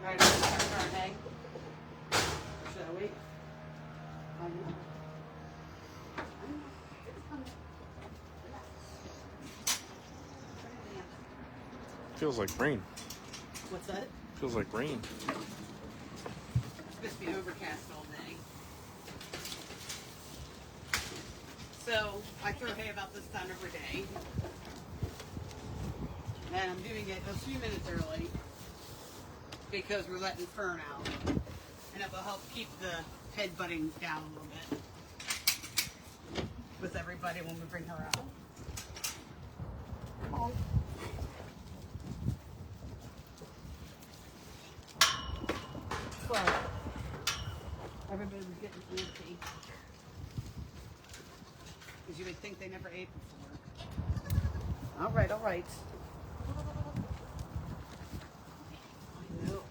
Alright, let's start our day. Shall we? Feels like rain. What's that? Feels like rain. It's supposed to be overcast all day. So, I throw hay about this time every day. And I'm doing it a few minutes early because we're letting fern out. And it will help keep the head budding down a little bit with everybody when we bring her out. Oh. Well, everybody was getting antsy. Because you would think they never ate before. All right, all right. I know.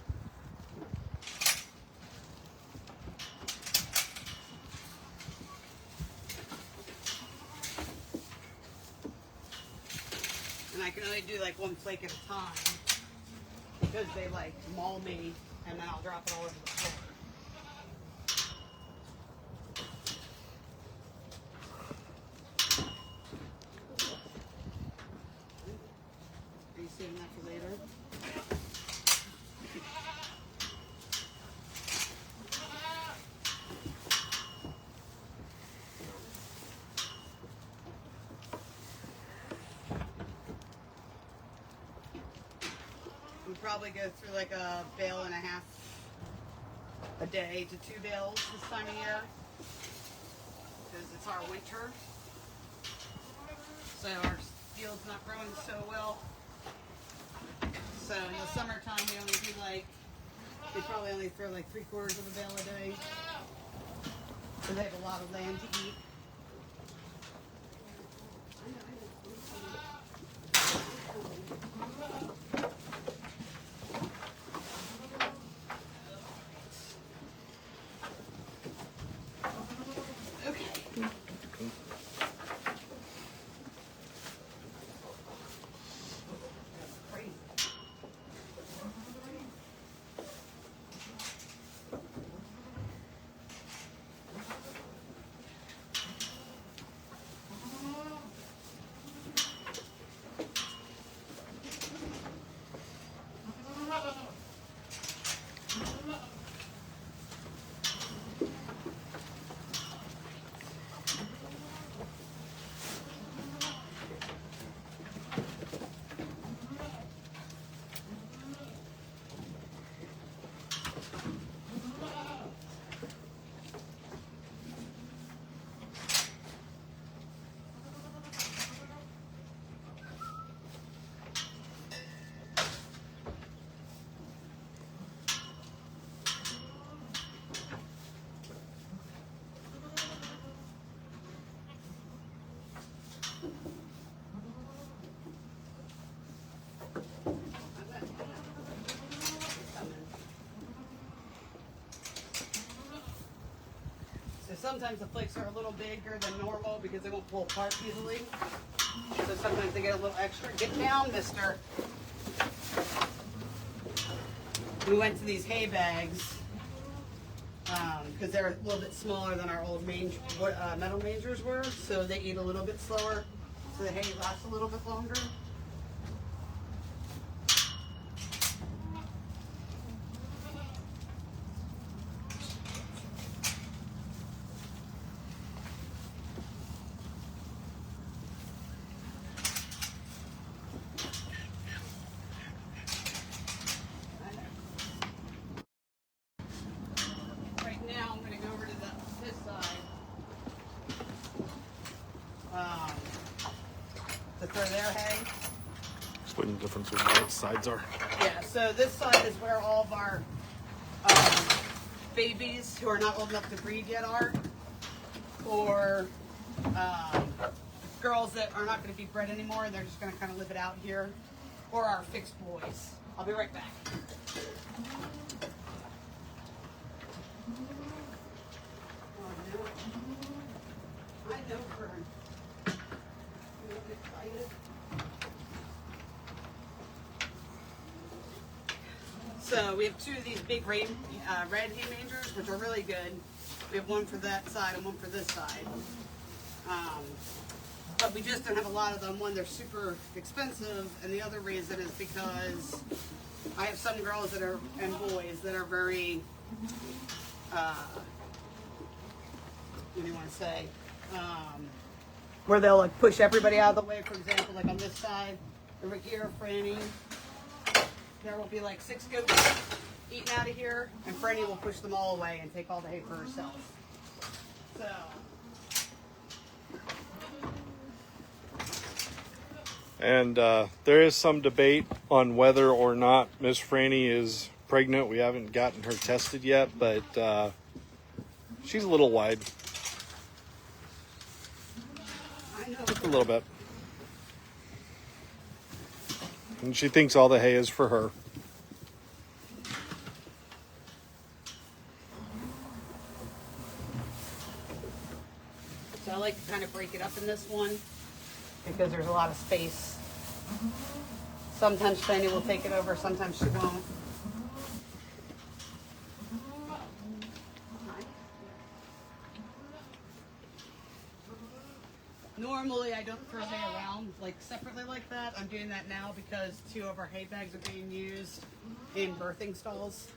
And I can only do like one flake at a time because they like maul me and then I'll drop it all over the floor. Are you saving that for later? We probably go through like a bale and a half a day to 2 bales this time of year because it's our winter. So our field's not growing so well. So in the summertime we only do like, they probably only throw like 3/4 of a bale a day. So they have a lot of land to eat. sometimes the flakes are a little bigger than normal because they won't pull apart easily. So sometimes they get a little extra. Get down, mister. We went to these hay bags because they're a little bit smaller than our old metal mangers were, so they eat a little bit slower, so the hay lasts a little bit longer. To throw their hay. Explain the difference with what sides are. Yeah, so this side is where all of our babies who are not old enough to breed yet are, or girls that are not going to be bred anymore and they're just going to kind of live it out here, or our fixed boys. I'll be right back. I know, Fern. You look excited. So we have two of these big red hay mangers, which are really good. We have one for that side and one for this side. But we just don't have a lot of them. One, they're super expensive, and the other reason is because I have some girls that are, and boys, that are very, what do you want to say? Where they'll like push everybody out of the way. For example, like on this side, over here, Franny, there will be like 6 goats eating out of here, and Franny will push them all away and take all the hay for herself. So. And there is some debate on whether or not Miss Franny is pregnant. We haven't gotten her tested yet, but she's a little wide. I know. Just a little bit. And she thinks all the hay is for her. So I like to kind of break it up in this one because there's a lot of space. Sometimes Fanny will take it over, sometimes she won't. Normally I don't throw hay around like separately like that. I'm doing that now because 2 of our hay bags are being used in birthing stalls.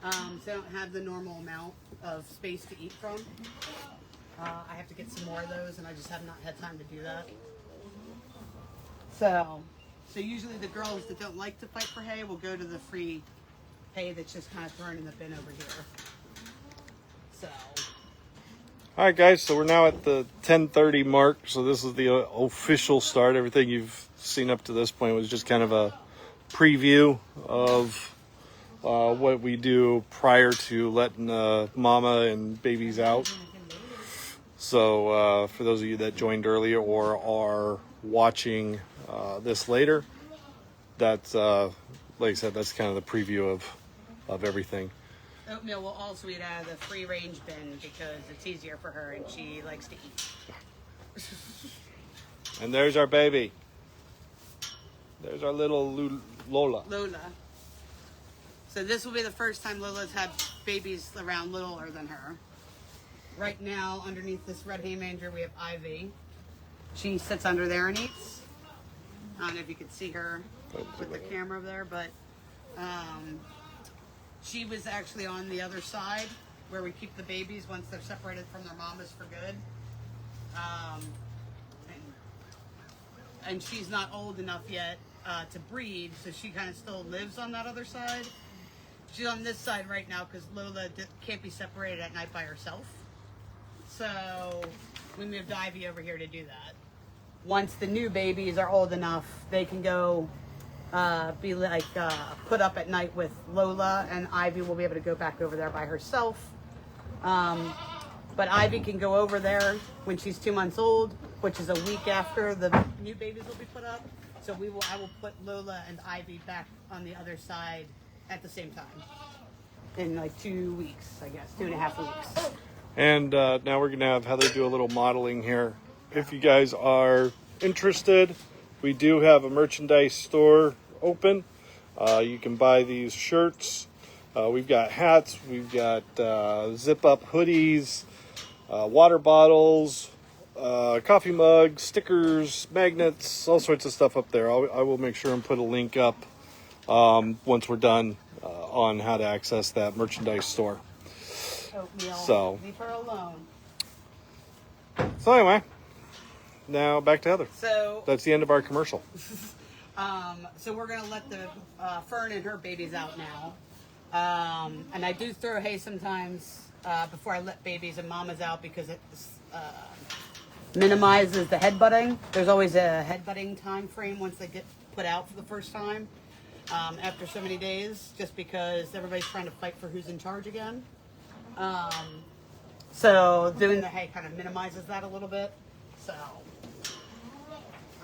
So I don't have the normal amount of space to eat from. I have to get some more of those, and I just have not had time to do that. So usually the girls that don't like to fight for hay will go to the free hay that's just kind of thrown in the bin over here. So. All right, guys, so we're now at the 10:30 mark. So this is the official start. Everything you've seen up to this point was just kind of a preview of what we do prior to letting mama and babies out. So for those of you that joined earlier or are watching this later, that's, like I said, that's kind of the preview of everything. Oatmeal will also eat out of the free range bin because it's easier for her and she likes to eat. And there's our baby. There's our little Lola. Lola. So this will be the first time Lola's had babies around littler than her. Right now, underneath this red hay manger, we have Ivy. She sits under there and eats. I don't know if you can see her with the camera there, but she was actually on the other side where we keep the babies once they're separated from their mamas for good. And she's not old enough yet to breed, so she kind of still lives on that other side. She's on this side right now because Lola can't be separated at night by herself. So we moved Ivy over here to do that. Once the new babies are old enough, they can go be like put up at night with Lola, and Ivy will be able to go back over there by herself. But Ivy can go over there when she's 2 months old, which is a week after the new babies will be put up. So I will put Lola and Ivy back on the other side at the same time in like 2 weeks, I guess, 2.5 weeks. And now we're going to have Heather do a little modeling here. If you guys are interested, we do have a merchandise store open. You can buy these shirts. We've got hats. We've got zip-up hoodies, water bottles, coffee mugs, stickers, magnets, all sorts of stuff up there. I will make sure and put a link up once we're done on how to access that merchandise store. Oatmeal. So. Leave her alone. So anyway, now back to Heather. So That's the end of our commercial. so we're gonna let the Fern and her babies out now. And I do throw hay sometimes before I let babies and mamas out because it minimizes the headbutting. There's always a headbutting time frame once they get put out for the first time after so many days, just because everybody's trying to fight for who's in charge again. So doing the hay kind of minimizes that a little bit. So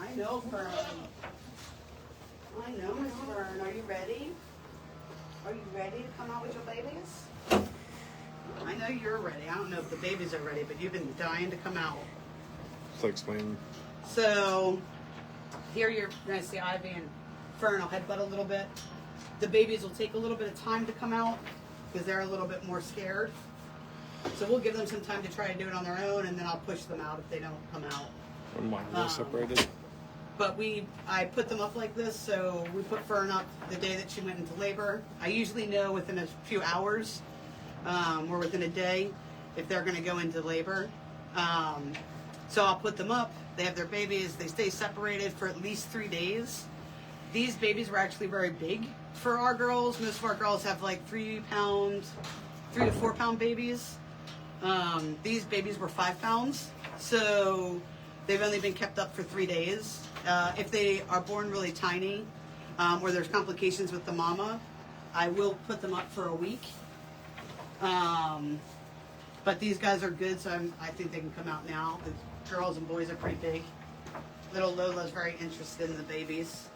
I know, Fern. I know, Miss Fern. Are you ready? Are you ready to come out with your babies? I know you're ready. I don't know if the babies are ready, but you've been dying to come out. So explain. So here you're going to see Ivy and Fern will headbutt a little bit. The babies will take a little bit of time to come out because they're a little bit more scared. So we'll give them some time to try and do it on their own, and then I'll push them out if they don't come out. And mine are separated. But I put them up like this, so we put Fern up the day that she went into labor. I usually know within a few hours or within a day if they're going to go into labor. So I'll put them up. They have their babies. They stay separated for at least 3 days. These babies were actually very big for our girls. Most of our girls have like 3 to 4 pound babies. These babies were 5 pounds. So they've only been kept up for 3 days. If they are born really tiny or there's complications with the mama, I will put them up for a week. But these guys are good, so I think they can come out now. The girls and boys are pretty big. Little Lola's very interested in the babies.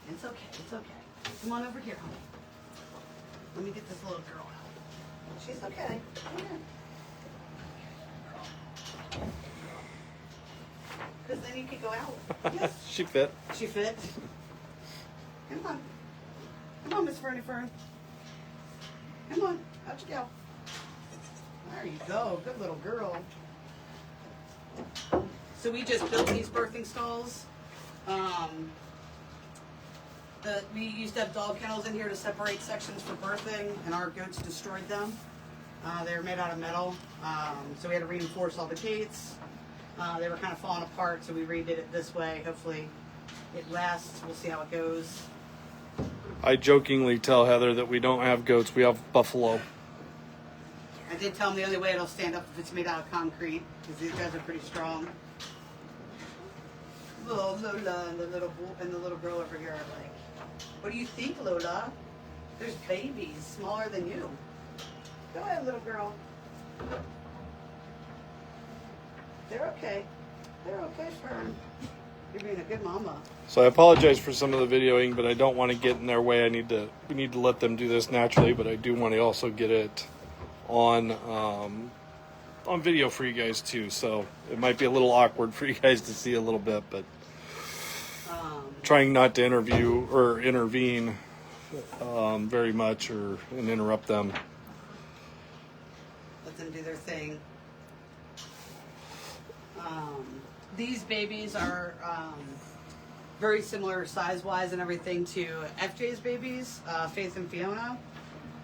It's okay, it's okay. Come on over here, honey. Let me get this little girl out. She's okay. Come here. Because then you could go out. Yes. She fit. She fit. Come on. Come on, Miss Fernie Fern. Come on. Out you go. There you go. Good little girl. So we just built these birthing stalls. We used to have dog kennels in here to separate sections for birthing, and our goats destroyed them. They were made out of metal, so we had to reinforce all the gates. They were kind of falling apart, so we redid it this way. Hopefully it lasts. We'll see how it goes. I jokingly tell Heather that we don't have goats, we have buffalo. I did tell them the only way it'll stand up if it's made out of concrete, because these guys are pretty strong. Little Lola and the little girl over here are like, what do you think, Lola? There's babies smaller than you. Go ahead, little girl. They're okay. They're okay, Fern. You're being a good mama. So I apologize for some of the videoing, but I don't want to get in their way. We need to let them do this naturally, but I do want to also get it on video for you guys too. So it might be a little awkward for you guys to see a little bit, but trying not to intervene very much and interrupt them. Let them do their thing. These babies are very similar size-wise and everything to FJ's babies, Faith and Fiona.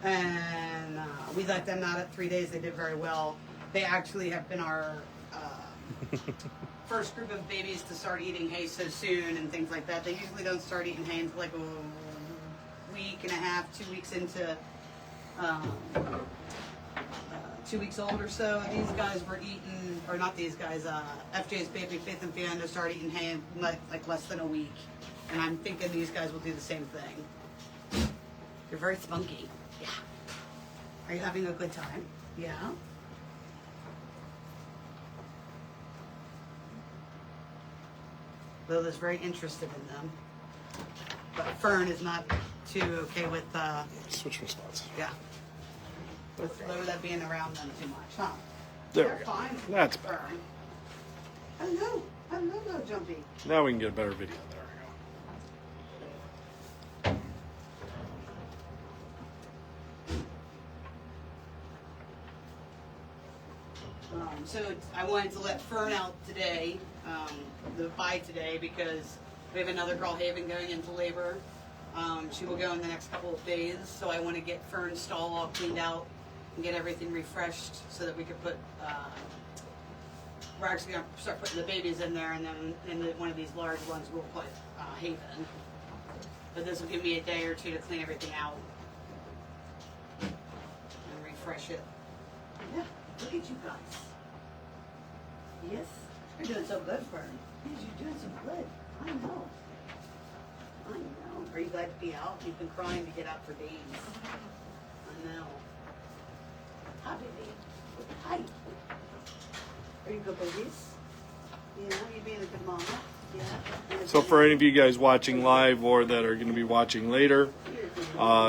And we let them out at 3 days. They did very well. They actually have been our first group of babies to start eating hay so soon and things like that. They usually don't start eating hay until like a week and a half, 2 weeks into 2 weeks old or so. These guys were eating, or not these guys, FJ's baby, Faith and Fiona, started eating hay in like less than a week. And I'm thinking these guys will do the same thing. You're very spunky. Yeah. Are you having a good time? Yeah. Lola's very interested in them. But Fern is not too okay with Switch my spots. yeah. with Lola being around them too much, huh? There They're we go. fine. That's better. Fern. Hello. Hello, Jumpy. Now we can get a better video. There So I wanted to let Fern out today, by today, because we have another girl, Haven, going into labor. She will go in the next couple of days, so I want to get Fern's stall all cleaned out and get everything refreshed so that we could put, we're actually going to start putting the babies in there, and then in one of these large ones we'll put Haven. But this will give me a day or two to clean everything out and refresh it. Yeah, look at you guys. Yes, you're doing so good, Fern. Yes, you're doing so good. I know. I know. Are you glad to be out? You've been crying to get out for days. I know. Hi, baby. Hi. Are you good babies? You know, you being a good mama. Yeah. So for any of you guys watching live or that are going to be watching later,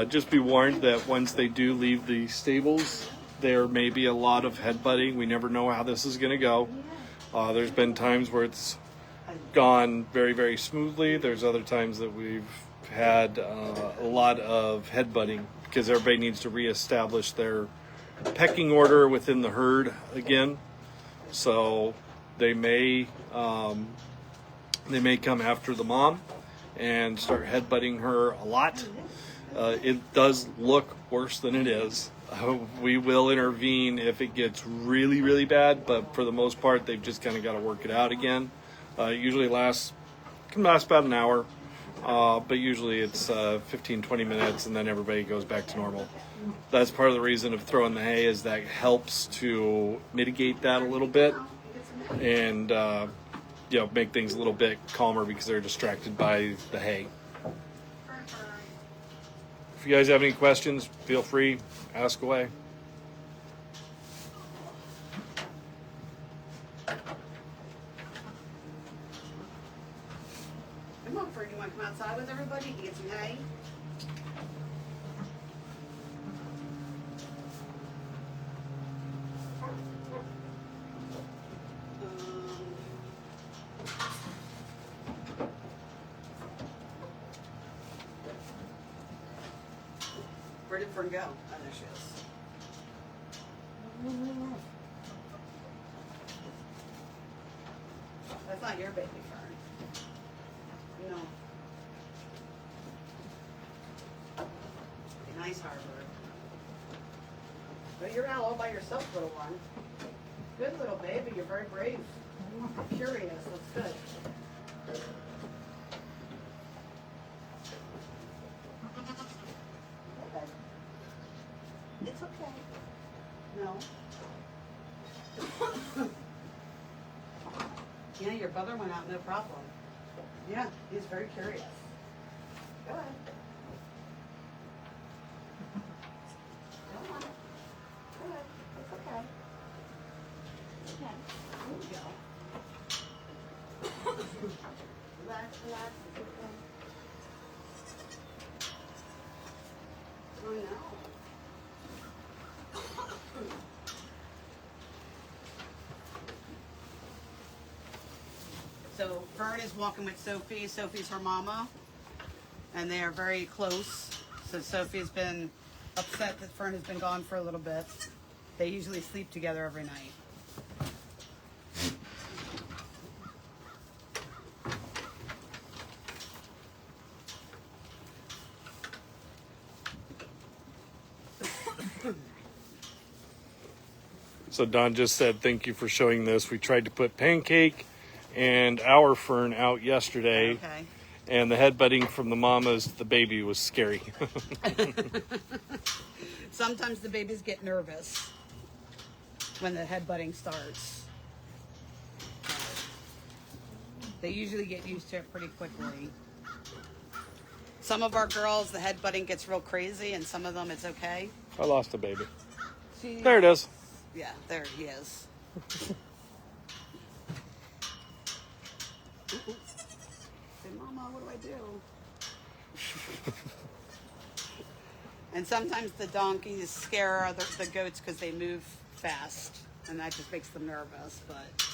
just be warned that once they do leave the stables, there may be a lot of headbutting. We never know how this is going to go. There's been times where it's gone very, very smoothly. There's other times that we've had a lot of headbutting because everybody needs to reestablish their pecking order within the herd again. So they may come after the mom and start headbutting her a lot. It does look worse than it is. We will intervene if it gets really, really bad, but for the most part, they've just kind of got to work it out again. It usually can last about an hour, but usually it's 15, 20 minutes, and then everybody goes back to normal. That's part of the reason of throwing the hay is that helps to mitigate that a little bit and make things a little bit calmer because they're distracted by the hay. If you guys have any questions, feel free, ask away. Come on, Fern, you want to come outside with everybody to get some hay? Where did Fern go? Oh, there she is. That's not your baby, Fern. No. Be nice, Harvard. But you're out all by yourself, little one. Good little baby. You're very brave. Curious. That's good. It's okay. No. Yeah, your brother went out, no problem. Yeah, he's very curious. Go ahead. Go on. Go ahead. It's okay. It's okay. There you go. Relax, relax. It's okay. Oh, no. So Fern is walking with Sophie. Sophie's her mama, and they are very close. So Sophie's been upset that Fern has been gone for a little bit. They usually sleep together every night. So Don just said, thank you for showing this. We tried to put Pancake and our Fern out yesterday. Okay. And the headbutting from the mamas, the baby was scary. Sometimes the babies get nervous when the headbutting starts. They usually get used to it pretty quickly. Some of our girls, the headbutting gets real crazy, and some of them it's okay. I lost a baby. There it is. Yeah, there he is. Say, Mama, what do I do? And sometimes the donkeys scare the goats because they move fast, and that just makes them nervous. But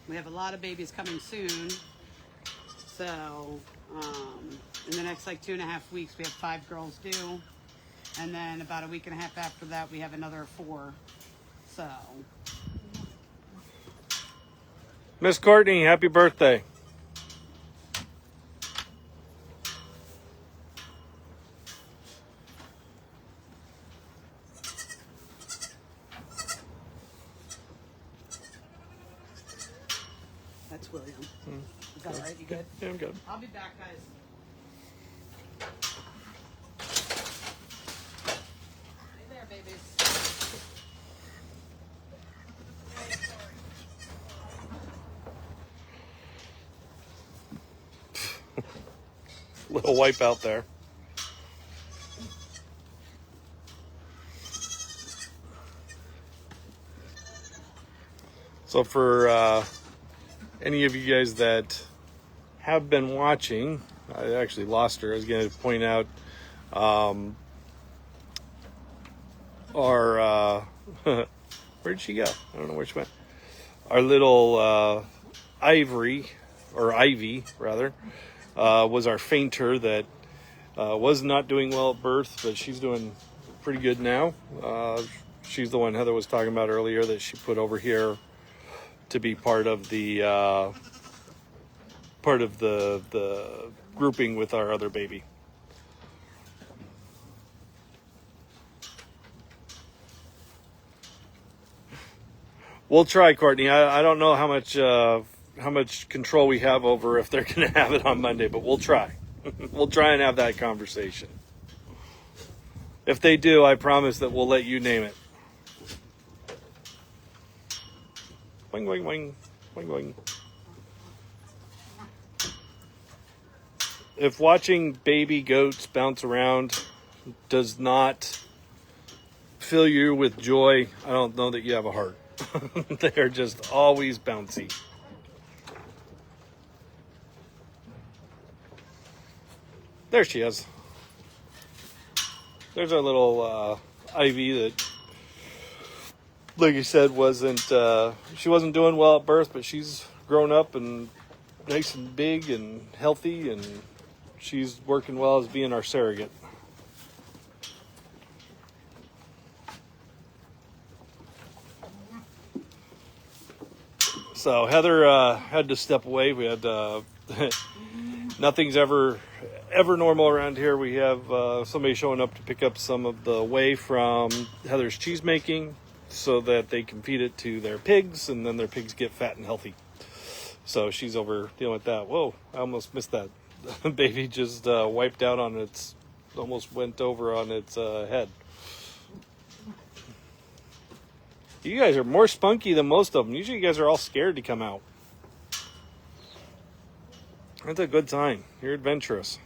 we have a lot of babies coming soon. So in the next like 2.5 weeks, we have 5 girls due. And then about a week and a half after that, we have another 4. So. Miss Courtney, happy birthday. That's William. Is that all right? You good? Yeah, I'm good. I'll be back, guys. Hey there, babies. Little wipe out there. So for any of you guys that have been watching, I actually lost her. I was going to point out our where'd she go? I don't know where she went. Our little Ivy rather, was our fainter that was not doing well at birth, but she's doing pretty good now. She's the one Heather was talking about earlier that she put over here to be part of the grouping with our other baby. We'll try, Courtney. I don't know how much control we have over if they're going to have it on Monday, but we'll try. We'll try and have that conversation. If they do, I promise that we'll let you name it. Wing, wing, wing, wing, wing. If watching baby goats bounce around does not fill you with joy, I don't know that you have a heart. They are just always bouncy. There she is. There's our little Ivy that, like you said, she wasn't doing well at birth, but she's grown up and nice and big and healthy, and she's working well as being our surrogate. So Heather had to step away. We had nothing's ever normal around here. We have somebody showing up to pick up some of the whey from Heather's cheese making so that they can feed it to their pigs, and then their pigs get fat and healthy. So she's over dealing with that. Whoa, I almost missed that. Baby just wiped out on its, almost went over on its head. You guys are more spunky than most of them. Usually you guys are all scared to come out. That's a good sign. You're adventurous.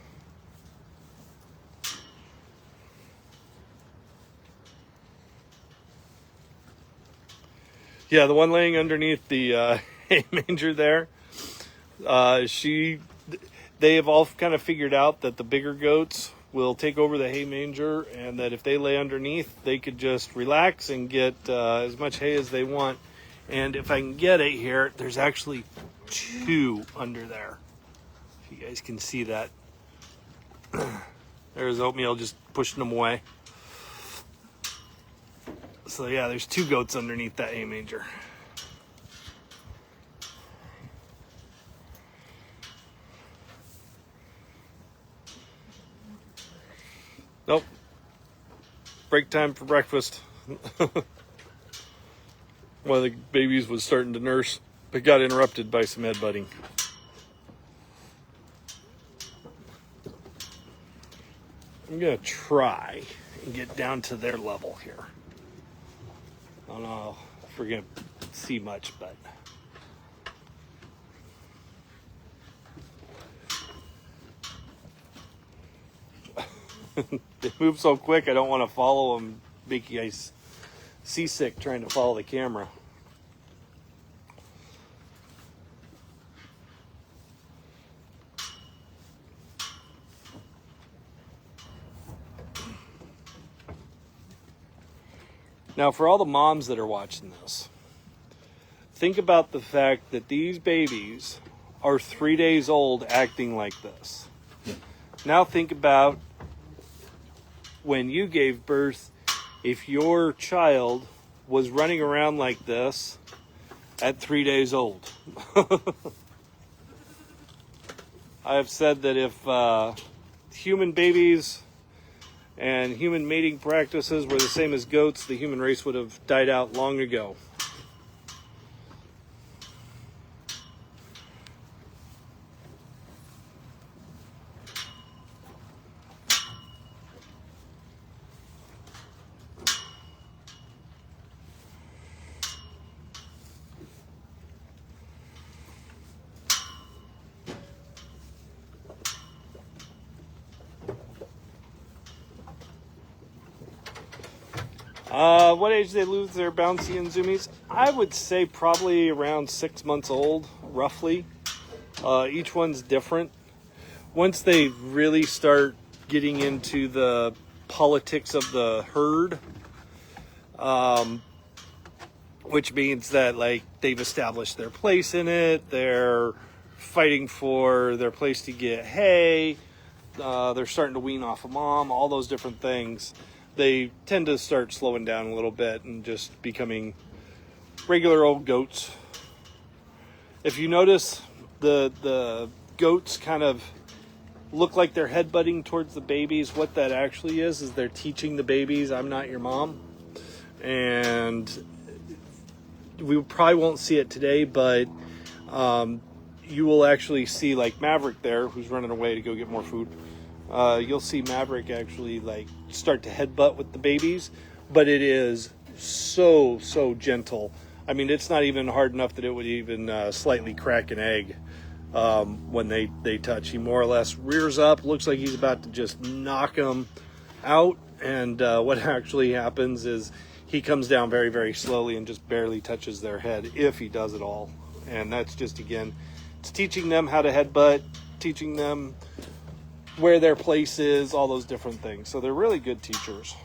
Yeah, the one laying underneath the hay manger there, they have all kind of figured out that the bigger goats will take over the hay manger, and that if they lay underneath, they could just relax and get as much hay as they want. And if I can get it here, there's actually 2 under there. If you guys can see that. There's Oatmeal just pushing them away. So yeah, there's 2 goats underneath that hay manger. Nope. Break time for breakfast. One of the babies was starting to nurse, but got interrupted by some headbutting. I'm going to try and get down to their level here. I don't know if we're going to see much, but... They move so quick, I don't want to follow them, make you guys seasick trying to follow the camera. Now, for all the moms that are watching this, think about the fact that these babies are 3 days old acting like this. Now think about when you gave birth, if your child was running around like this at 3 days old. I have said that if human babies and human mating practices were the same as goats, the human race would have died out long ago. What age do they lose their bouncy and zoomies? I would say probably around 6 months old, roughly. Each one's different. Once they really start getting into the politics of the herd, which means that like they've established their place in it, they're fighting for their place to get hay, they're starting to wean off of mom, all those different things. They tend to start slowing down a little bit and just becoming regular old goats. If you notice, the goats kind of look like they're headbutting towards the babies. What that actually is they're teaching the babies, I'm not your mom. And we probably won't see it today, but you will actually see like Maverick there, who's running away to go get more food. You'll see Maverick actually like start to headbutt with the babies, but it is so gentle. I mean, it's not even hard enough that it would even slightly crack an egg when they touch. He more or less rears up, looks like he's about to just knock them out, and what actually happens is he comes down very, very slowly and just barely touches their head, if he does at all. And that's just, again, it's teaching them how to headbutt, teaching them where their place is, all those different things. So they're really good teachers.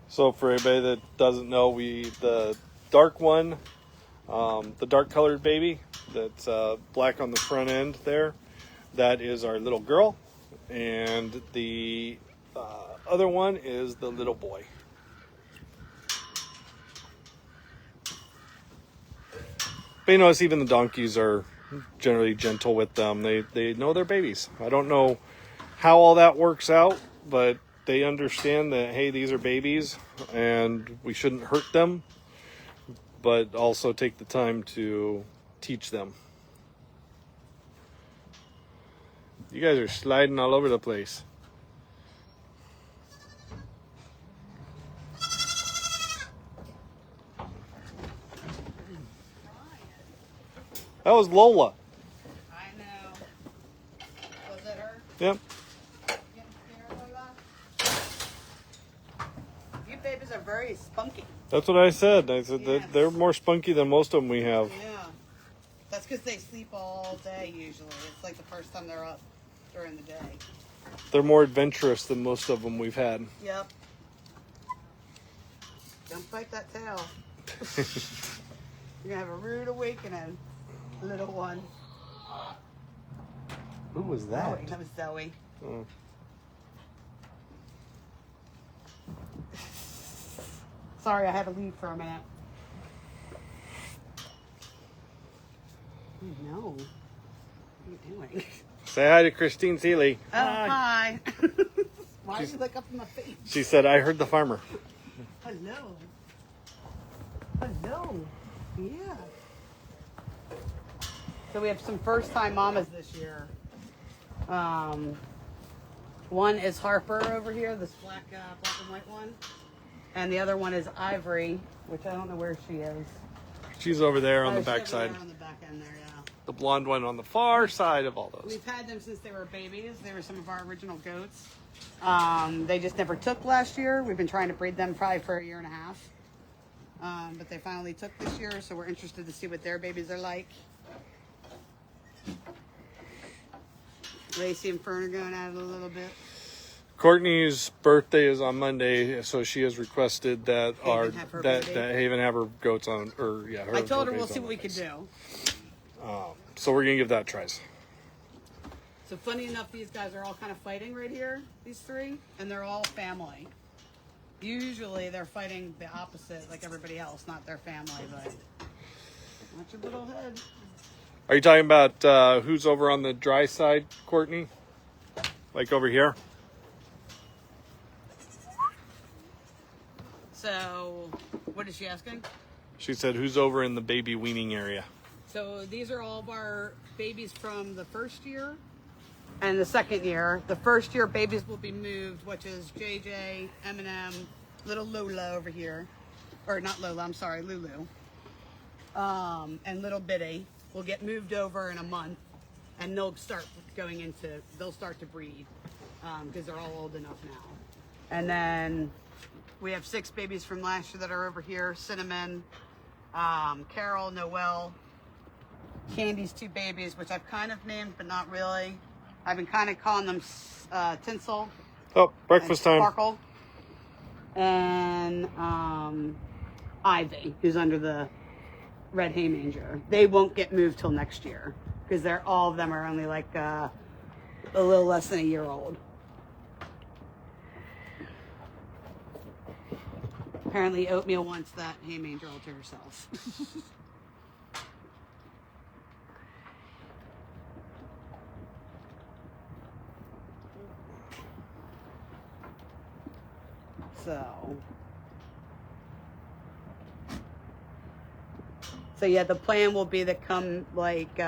So for anybody that doesn't know, the dark one, the dark colored baby that's black on the front end there, that is our little girl, and the other one is the little boy. But you notice even the donkeys are generally gentle with them. They know they're babies. I don't know how all that works out, but they understand that, hey, these are babies and we shouldn't hurt them, but also take the time to teach them. You guys are sliding all over the place. That was Lola. I know. Was it her? Yep. Getting scared, Lola? You babies are very spunky. That's what I said. I said Yes. that they're more spunky than most of them we have. Yeah. That's because they sleep all day usually. It's like the first time they're up during the day. They're more adventurous than most of them we've had. Yep. Don't fight that tail. You're going to have a rude awakening, little one. Who was Oh, that was Zoe. Oh. Sorry, I had to leave for a minute. No. What are you doing? Say hi to Christine Seeley. Oh, hi. Why are you like up in my face? She said, I heard the farmer. Hello. Hello. Yeah. So we have some first-time mamas this year. One is Harper over here, this black and white one. And the other one is Ivory, which I don't know where she is. She's over there on the she's over back side. there on the back end there, yeah. The blonde one on the far side of all those. We've had them since they were babies. They were some of our original goats. They just never took last year. We've been trying to breed them probably for a year and a half. But they finally took this year, so we're interested to see what their babies are like. Lacey and Fern are going at it a little bit. Courtney's birthday is on Monday, so she has requested that Haven have her that baby. Haven have her goats on, or yeah, I told her babies we'll see on what we can Mondays. do. So we're gonna give that tries. So funny enough, these guys are all kind of fighting right here, these three, and they're all family. Usually they're fighting the opposite, like everybody else, not their family, but watch your little head. Are you talking about who's over on the dry side, Courtney? Like over here? So, what is she asking? She said, who's over in the baby weaning area? So these are all of our babies from the first year and the second year. The first year babies will be moved, which is JJ, Eminem, little Lola over here. Or not Lola, I'm sorry, Lulu. And little Biddy will get moved over in a month, and they'll start to breed because they're all old enough now. And then we have 6 babies from last year that are over here. Cinnamon, Carol, Noelle, Candy's 2 babies, which I've kind of named, but not really. I've been kind of calling them Tinsel. Oh, breakfast and time. Sparkle. And Ivy, who's under the red hay manger. They won't get moved till next year because all of them are only like a little less than a year old. Apparently Oatmeal wants that hay manger all to herself. So yeah, the plan will be to come like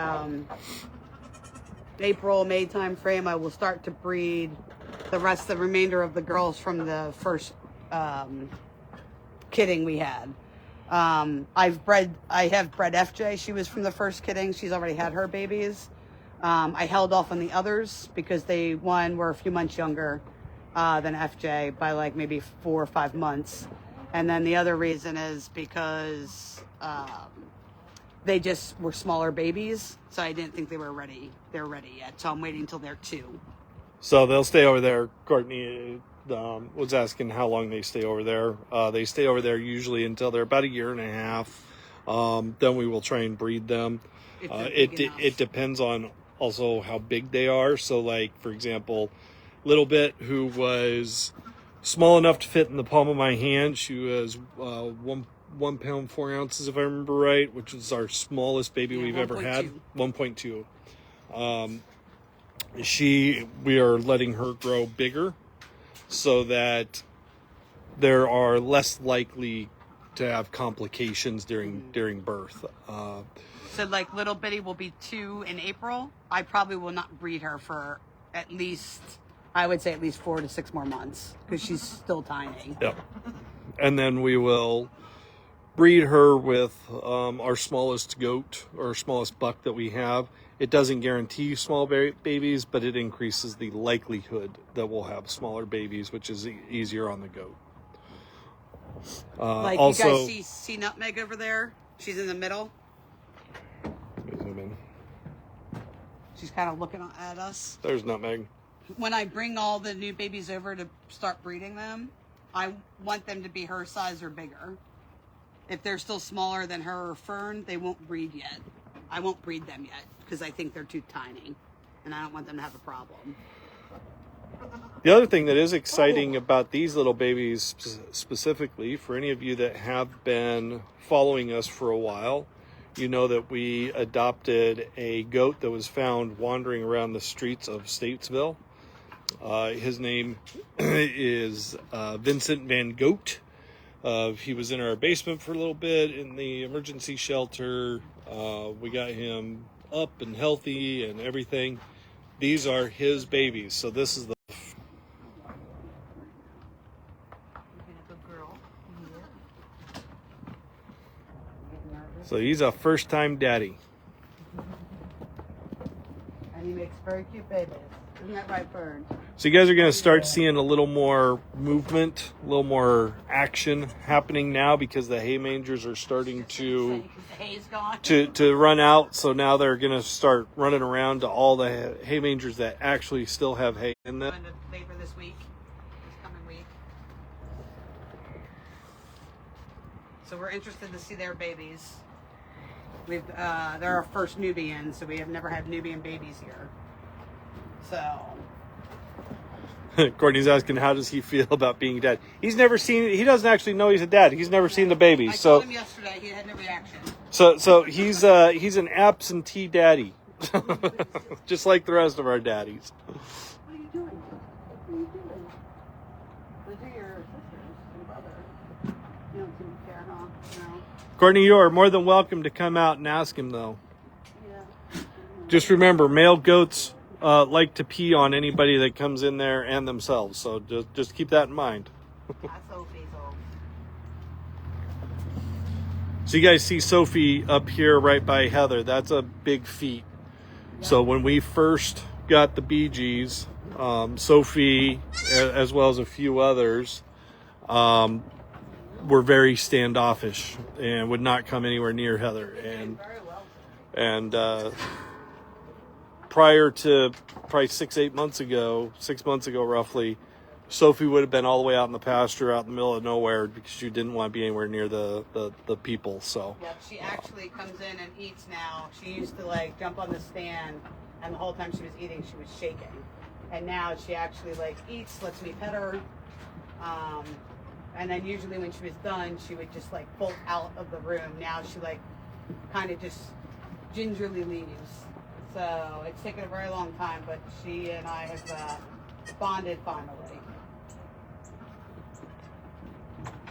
April, May time frame. I will start to breed the remainder of the girls from the first kidding we had. I have bred FJ. She was from the first kidding. She's already had her babies. I held off on the others because one were a few months younger than FJ by like maybe 4 or 5 months. And then the other reason is because they just were smaller babies. So I didn't think they were ready. They're ready yet. So I'm waiting until they're 2. So they'll stay over there. Courtney was asking how long they stay over there. They stay over there usually until they're about a year and a half. Then we will try and breed them. It depends on also how big they are. So like, for example, Little Bit, who was small enough to fit in the palm of my hand. She was 1 pound 4 ounces, if I remember right, which is our smallest baby we've ever had. 1.2. We are letting her grow bigger so that there are less likely to have complications during birth. So like Little Bitty will be 2 in April. I probably will not breed her for at least 4 to 6 more months because she's still tiny. Yep. And then we will breed her with our smallest goat or smallest buck that we have. It doesn't guarantee small babies, but it increases the likelihood that we'll have smaller babies, which is easier on the goat. Like also, you guys see Nutmeg over there? She's in the middle. Zoom in. She's kind of looking at us. There's Nutmeg. When I bring all the new babies over to start breeding them, I want them to be her size or bigger. If they're still smaller than her or Fern, they won't breed yet. I won't breed them yet because I think they're too tiny and I don't want them to have a problem. The other thing that is exciting about these little babies specifically, for any of you that have been following us for a while, you know that we adopted a goat that was found wandering around the streets of Statesville. His name is Vincent Van Goat. He was in our basement for a little bit in the emergency shelter. We got him up and healthy and everything. These are his babies. So this is the So he's a first-time daddy. And he makes very cute babies. Isn't that right, Bird? So you guys are going to start seeing a little more movement, a little more action happening now because the hay mangers are starting to The hay's gone. to run out. So now they're going to start running around to all the hay mangers that actually still have hay in them. Going to labor this week, this coming week. So we're interested to see their babies. They're our first Nubian, so we have never had Nubian babies here. So Courtney's asking, how does he feel about being a dad? He doesn't actually know he's a dad. He's never seen the baby. I So told him yesterday, he had no reaction. So he's an absentee daddy, just like the rest of our daddies. What are you doing? What are you doing? Those are your sisters and brother. You don't seem to care, huh? No. Courtney, you are more than welcome to come out and ask him, though. Yeah. Just remember, male goats like to pee on anybody that comes in there and themselves. So just keep that in mind. That's Sophie's old. So you guys see Sophie up here right by Heather. That's a big feat. Yep. So when we first got the Bee Gees, Sophie, as well as a few others, were very standoffish and would not come anywhere near Heather. And Very well. And prior to probably 6 months ago roughly, Sophie would have been all the way out in the pasture, out in the middle of nowhere, because she didn't want to be anywhere near the people. So Yep, she actually comes in and eats now. She used to like jump on the stand, and the whole time she was eating, she was shaking. And now she actually like eats, lets me pet her. And then usually when she was done, she would just like bolt out of the room. Now she like kind of just gingerly leaves. So it's taken a very long time, but she and I have bonded finally.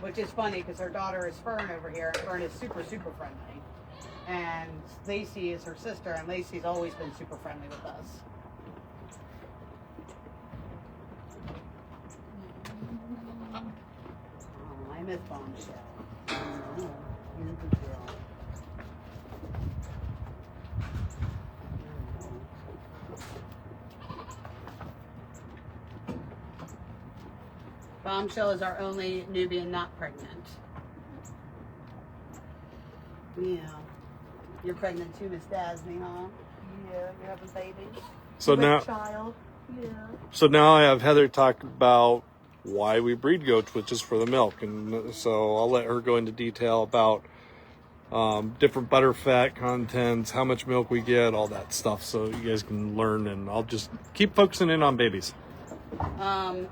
Which is funny because her daughter is Fern over here, and Fern is super, super friendly. And Lacey is her sister, and Lacey's always been super friendly with us. Oh, I miss Bombshell. Oh, you're a good girl. Bombshell is our only Nubian not pregnant. Yeah. You're pregnant too, Miss Dasney, huh? Yeah, you have a baby. So now, Child. Yeah. so now I have Heather talk about why we breed goats, which is for the milk, and so I'll let her go into detail about different butter fat contents, how much milk we get, all that stuff, so you guys can learn. And I'll just keep focusing in on babies.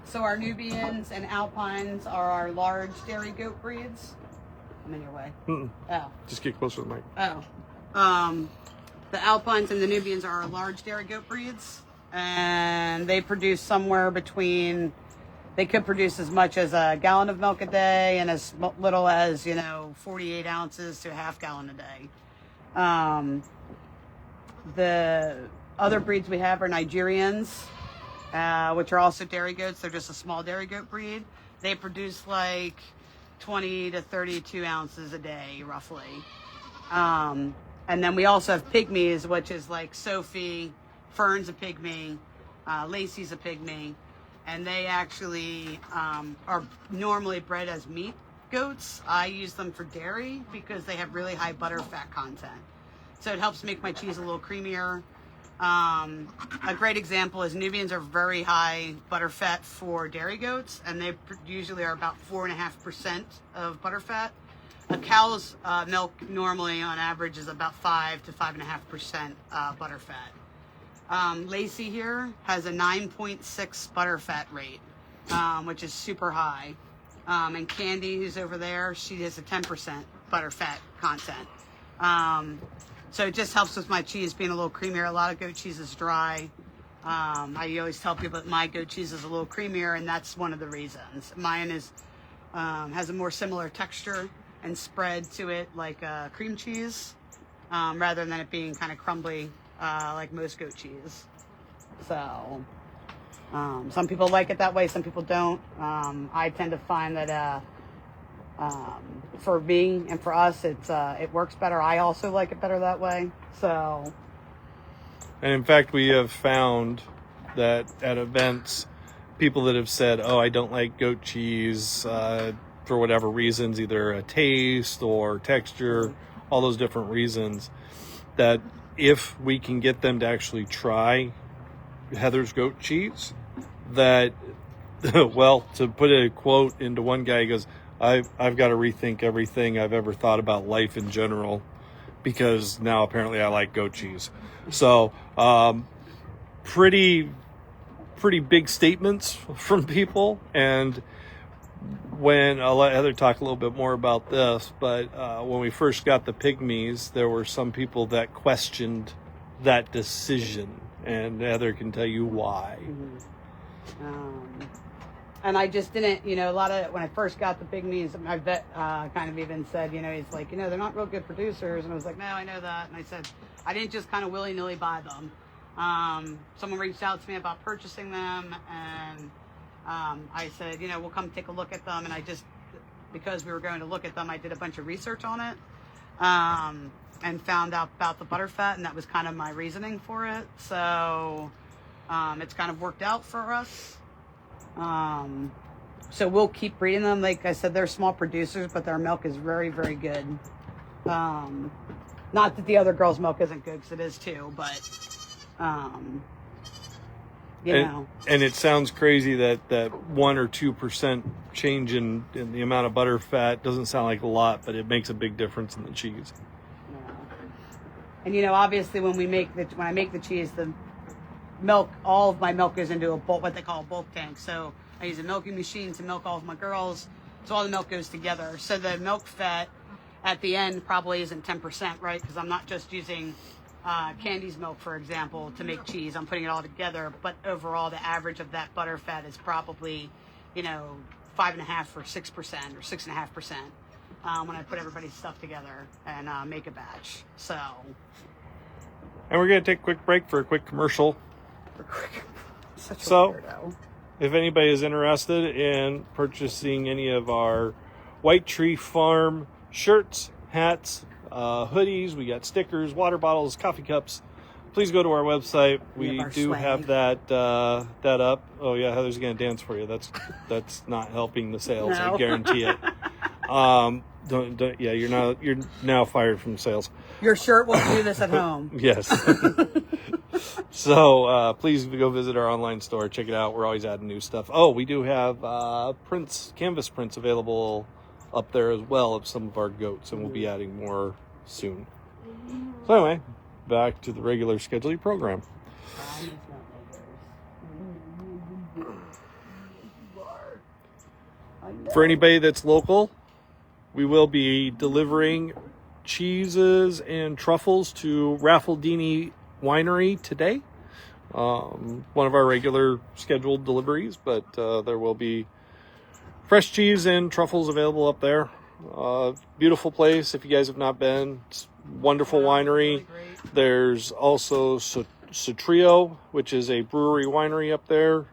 So our Nubians and Alpines are our large dairy goat breeds. I'm in your way. Oh. Just get closer to the mic. Oh. The Alpines and the Nubians are our large dairy goat breeds, and they produce somewhere between, they could produce as much as a gallon of milk a day and as little as, 48 ounces to a half gallon a day. The other breeds we have are Nigerians, which are also dairy goats. They're just a small dairy goat breed. They produce like 20 to 32 ounces a day, roughly. And then we also have pygmies, which is like Sophie, Fern's a pygmy, Lacey's a pygmy, and they actually are normally bred as meat goats. I use them for dairy because they have really high butter fat content. So it helps make my cheese a little creamier. A great example is Nubians are very high butter fat for dairy goats, and they usually are about 4.5% of butter fat. A cow's milk normally on average is about 5 to 5.5% butter fat. Lacey here has a 9.6 butter fat rate, which is super high. And Candy, who's over there, she has a 10% butter fat content. So it just helps with my cheese being a little creamier. A lot of goat cheese is dry. I always tell people that my goat cheese is a little creamier, and that's one of the reasons. Mine is has a more similar texture and spread to it like cream cheese, rather than it being kind of crumbly like most goat cheese. So some people like it that way, some people don't. I tend to find that For me and for us, it works better. I also like it better that way. So, And in fact, we have found that at events, people that have said, "Oh, I don't like goat cheese for whatever reasons, either a taste or texture, all those different reasons," that if we can get them to actually try Heather's goat cheese, that, well, to put a quote into one guy, he goes, I've got to rethink everything I've ever thought about life in general, because now apparently I like goat cheese. So pretty big statements from people. And when I'll let Heather talk a little bit more about this, but when we first got the pygmies, there were some people that questioned that decision, and Heather can tell you why. And I just didn't, a lot of, when I first got the pygmies, my vet kind of even said, he's like, they're not real good producers. And I was like, no, I know that. And I said, I didn't just kind of willy-nilly buy them. Someone reached out to me about purchasing them, and I said, we'll come take a look at them. And I just, because we were going to look at them, I did a bunch of research on it, and found out about the butterfat, and that was kind of my reasoning for it. So it's kind of worked out for us. So we'll keep breeding them. Like I said, they're small producers, but their milk is very, very good. Not that the other girl's milk isn't good, because it is too, but and it sounds crazy that 1 or 2% change in the amount of butter fat doesn't sound like a lot, but it makes a big difference in the cheese. And obviously when I make the cheese, the milk, all of my milk goes into what they call a bulk tank. So I use a milking machine to milk all of my girls, so all the milk goes together. So the milk fat at the end probably isn't 10%, right? Because I'm not just using Candy's milk, for example, to make cheese. I'm putting it all together, but overall the average of that butter fat is probably 5.5 or 6% or 6.5% when I put everybody's stuff together and make a batch. So, and we're gonna take a quick break for a quick commercial. Such a so weirdo. If anybody is interested in purchasing any of our White Tree Farm shirts, hats, hoodies, we got stickers, water bottles, coffee cups, please go to our website. We do swag. have that up. Oh yeah, Heather's gonna dance for you. That's not helping the sales. No. I guarantee it. Yeah, you're now fired from sales. Your shirt will do this at home. Yes. So please go visit our online store. Check it out. We're always adding new stuff. Oh, we do have canvas prints available up there as well of some of our goats, and we'll be adding more soon. So anyway, back to the regular scheduling program. For anybody that's local, we will be delivering cheeses and truffles to Raffledini Winery today. One of our regular scheduled deliveries, but there will be fresh cheese and truffles available up there. Beautiful place if you guys have not been. It's wonderful winery. Really There's also Sotrio, which is a brewery winery up there.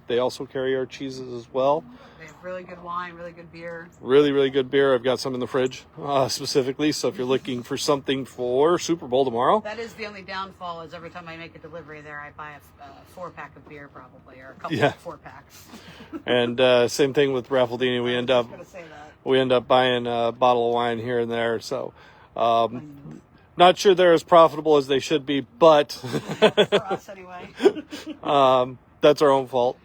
They also carry our cheeses as well. They have really good wine, really good beer. Really, really good beer. I've got some in the fridge specifically. So if you're looking for something for Super Bowl tomorrow. That is the only downfall, is every time I make a delivery there, I buy a 4-pack of beer probably, or a couple of 4-packs. And same thing with Raffledini. We end up I was gonna say that. we end up buying a bottle of wine here and there. So not sure they're as profitable as they should be, but For us anyway. that's our own fault.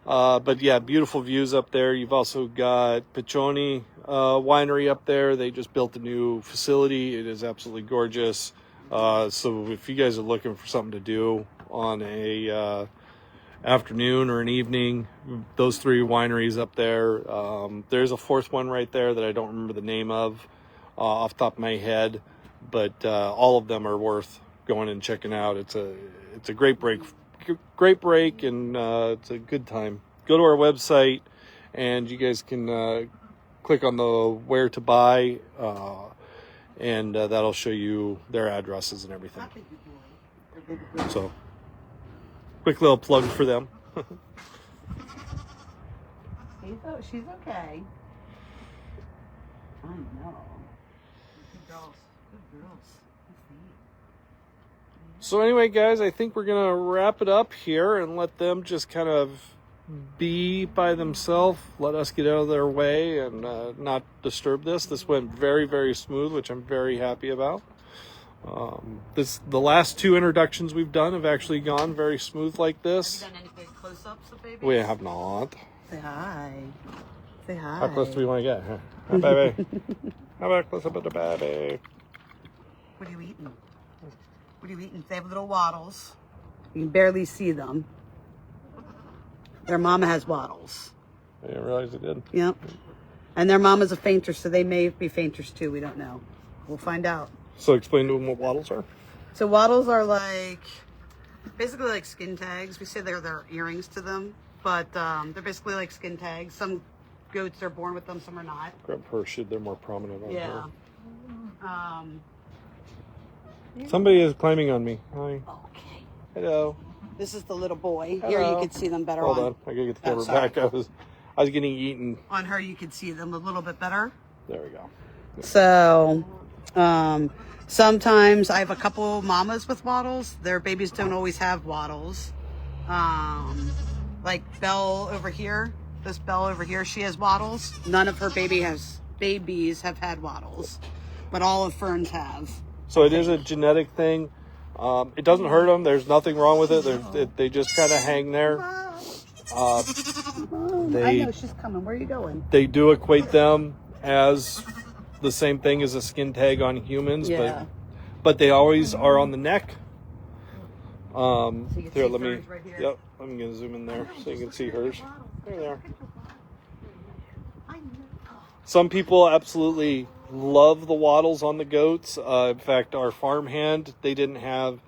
But yeah, beautiful views up there. You've also got Piccioni Winery up there. They just built a new facility. It is absolutely gorgeous. So if you guys are looking for something to do on a afternoon or an evening, those 3 wineries up there. There's a 4th one right there that I don't remember the name of off the top of my head, but all of them are worth going and checking out. It's a great break, and it's a good time. Go to our website, and you guys can click on the where to buy, and that'll show you their addresses and everything. So, quick little plug for them. She's okay. know. Good girls. Good girls. So anyway, guys, I think we're going to wrap it up here and let them just kind of be by themselves. Let us get out of their way and not disturb this. This went very, very smooth, which I'm very happy about. The last 2 introductions we've done have actually gone very smooth like this. Have you done any big close-ups of babies? We have not. Say hi. Say hi. How close do we want to get? Hi, baby. How about a close up of the baby? What are you eating? What are you eating? They have little waddles. You can barely see them. Their mama has waddles. I didn't realize it did. Yep. And their mama's a fainter, so they may be fainters too. We don't know. We'll find out. So explain to them what waddles are. So waddles are like, basically like skin tags. We say they're earrings to them, but they're basically like skin tags. Some goats are born with them, some are not. Grab her, they're more prominent on Yeah. her. Somebody is climbing on me. Hi. Okay. Hello. This is the little boy. Hello. Here you can see them better. Hold on. I gotta get the camera sorry. back. I was getting eaten. On her, you can see them a little bit better. There we go. So, sometimes I have a couple mamas with waddles. Their babies don't always have waddles. Like Belle over here. This Belle over here, she has waddles. None of her babies have had waddles, but all of Fern's have. So it is a genetic thing. It doesn't hurt them. There's nothing wrong with it. They just kind of hang there. I know she's coming. Where are you going? They do equate them as the same thing as a skin tag on humans, Yeah. but they always are on the neck. you can Here, see let me. hers right here. Yep, I'm gonna zoom in there so you can see hers. There they are. Some people absolutely love the waddles on the goats. In fact, our farmhand, they didn't have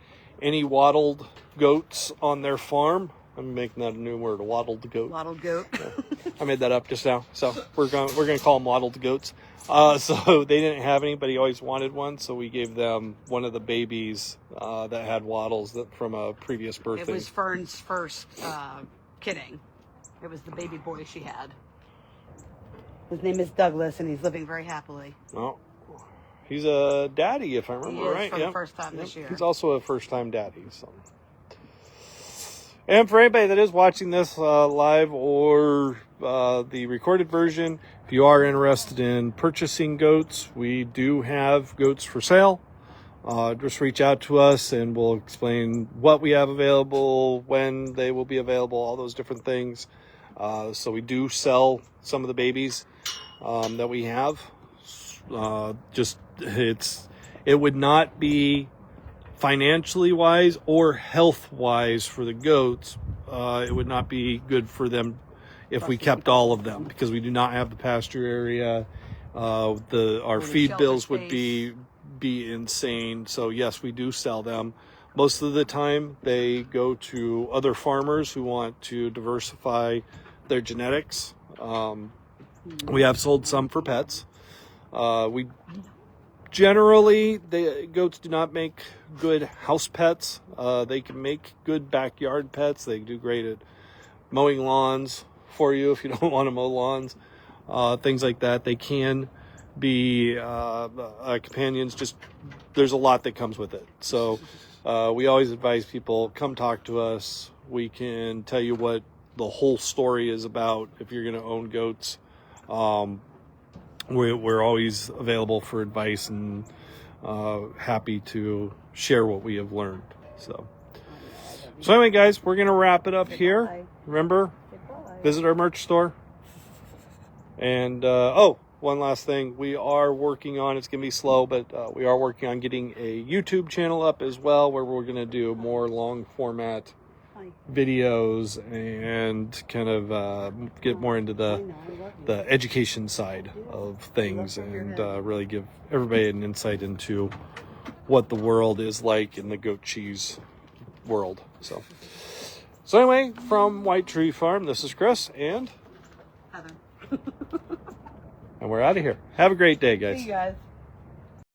any waddled goats on their farm. I'm making that a new word, a waddled goat. Waddled goat. I made that up just now. So we're gonna call them waddled goats. So they didn't have any, but he always wanted one. So we gave them one of the babies that had waddles from a previous birthing. It was Fern's first kidding. It was the baby boy she had. His name is Douglas, and he's living very happily. Oh, he's a daddy, if I remember He is right. for the first time this year. He's also a first-time daddy. So. And for anybody that is watching this live or the recorded version, if you are interested in purchasing goats, we do have goats for sale. Just reach out to us and we'll explain what we have available, when they will be available, all those different things. So we do sell some of the babies that we have. It would not be financially wise or health wise for the goats. It would not be good for them if we kept all of them, because we do not have the pasture area. Our feed bills would be insane. So yes, we do sell them. Most of the time they go to other farmers who want to diversify their genetics. We have sold some for pets. Generally, the goats do not make good house pets. They can make good backyard pets. They do great at mowing lawns for you if you don't want to mow lawns, things like that. They can be companions. Just there's a lot that comes with it. So we always advise people, come talk to us. We can tell you what the whole story is about if you're going to own goats. We're always available for advice and happy to share what we have learned. So anyway, guys, we're going to wrap it up here. Remember, visit our merch store. And, one last thing. We are working on, it's going to be slow, but we are working on getting a YouTube channel up as well, where we're going to do more long format videos and kind of get more into the education side of things and really give everybody an insight into what the world is like in the goat cheese world. So anyway, from White Tree Farm, this is Chris and Heather. and we're out of here. Have a great day, guys. See you guys.